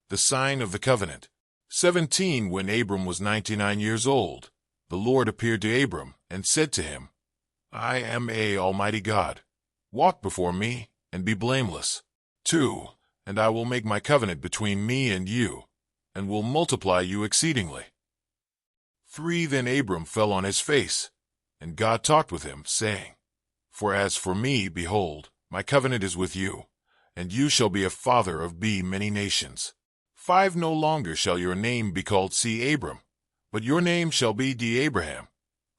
the sign of the covenant. 17 When Abram was 99 years old, the Lord appeared to Abram and said to him, I am Almighty God. Walk before me and be blameless. 2 And I will make my covenant between me and you, and will multiply you exceedingly. 3 Then Abram fell on his face, and God talked with him, saying, For as for me, behold, my covenant is with you, and you shall be a father of many nations. 5 No longer shall your name be called Abram, but your name shall be Abraham,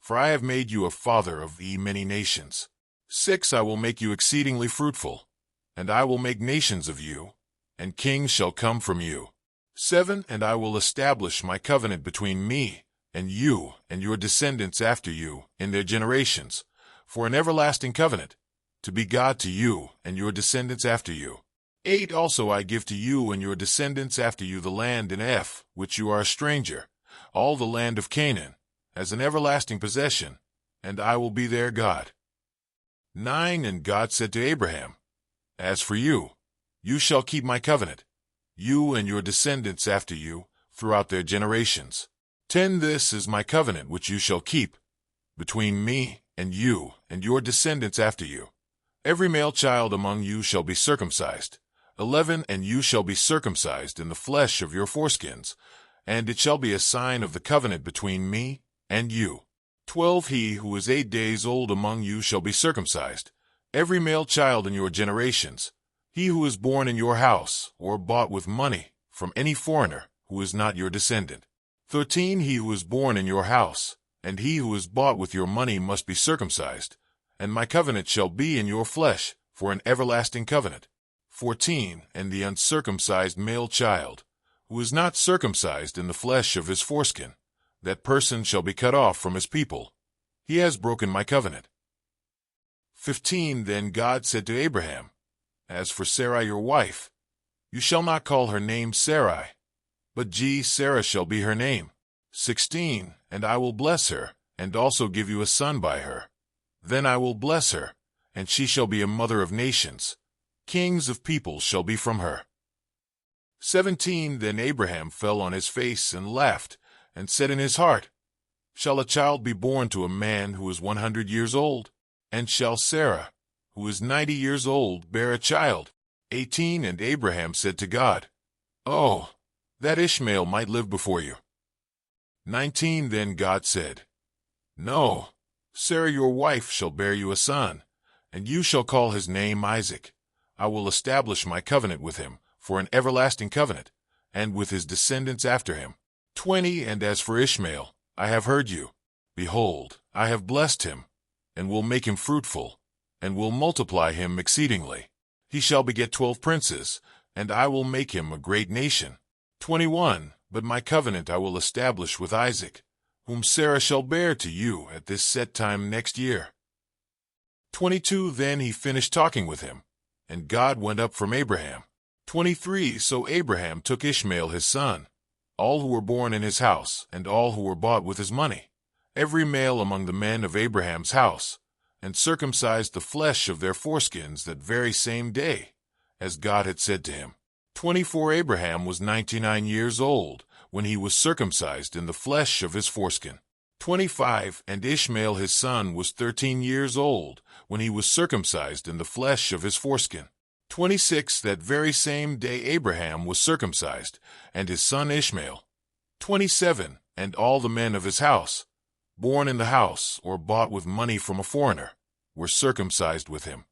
for I have made you a father of many nations. 6 I will make you exceedingly fruitful, and I will make nations of you, and kings shall come from you. 7 And I will establish my covenant between me and you and your descendants after you in their generations, for an everlasting covenant, to be God to you and your descendants after you. 8 Also I give to you and your descendants after you the land in which you are a stranger, all the land of Canaan, as an everlasting possession, and I will be their God. 9 And God said to Abraham, As for you, you shall keep my covenant, you and your descendants after you, throughout their generations. 10 This is my covenant which you shall keep, between me and you and your descendants after you. Every male child among you shall be circumcised. 11 And you shall be circumcised in the flesh of your foreskins, and it shall be a sign of the covenant between me and you. 12 He who is 8 days old among you shall be circumcised, every male child in your generations, he who is born in your house, or bought with money, from any foreigner, who is not your descendant. 13 He who is born in your house, and he who is bought with your money must be circumcised, and my covenant shall be in your flesh, for an everlasting covenant. 14 And the uncircumcised male child, who is not circumcised in the flesh of his foreskin, that person shall be cut off from his people. He has broken my covenant. 15 Then God said to Abraham, As for Sarai your wife, you shall not call her name Sarai, but Sarah shall be her name. 16 And I will bless her, and also give you a son by her. Then I will bless her, and she shall be a mother of nations. Kings of peoples shall be from her. 17 Then Abraham fell on his face and laughed, and said in his heart, Shall a child be born to a man who is 100 years old? And shall Sarah, who is 90 years old, bear a child? 18 And Abraham said to God, Oh, that Ishmael might live before you. 19 Then God said, No, Sarah your wife shall bear you a son, and you shall call his name Isaac. I will establish my covenant with him, for an everlasting covenant, and with his descendants after him. 20 And as for Ishmael, I have heard you. Behold, I have blessed him, and will make him fruitful, and will multiply him exceedingly. He shall beget 12 princes, and I will make him a great nation. 21 But my covenant I will establish with Isaac, whom Sarah shall bear to you at this set time next year. 22 Then he finished talking with him, and God went up from Abraham. 23 So Abraham took Ishmael his son, all who were born in his house, and all who were bought with his money, every male among the men of Abraham's house, and circumcised the flesh of their foreskins that very same day, as God had said to him. 24 Abraham was 99 years old when he was circumcised in the flesh of his foreskin. 25 And Ishmael his son was 13 years old when he was circumcised in the flesh of his foreskin. 26 That very same day Abraham was circumcised, and his son Ishmael. 27 And all the men of his house, born in the house or bought with money from a foreigner, were circumcised with him.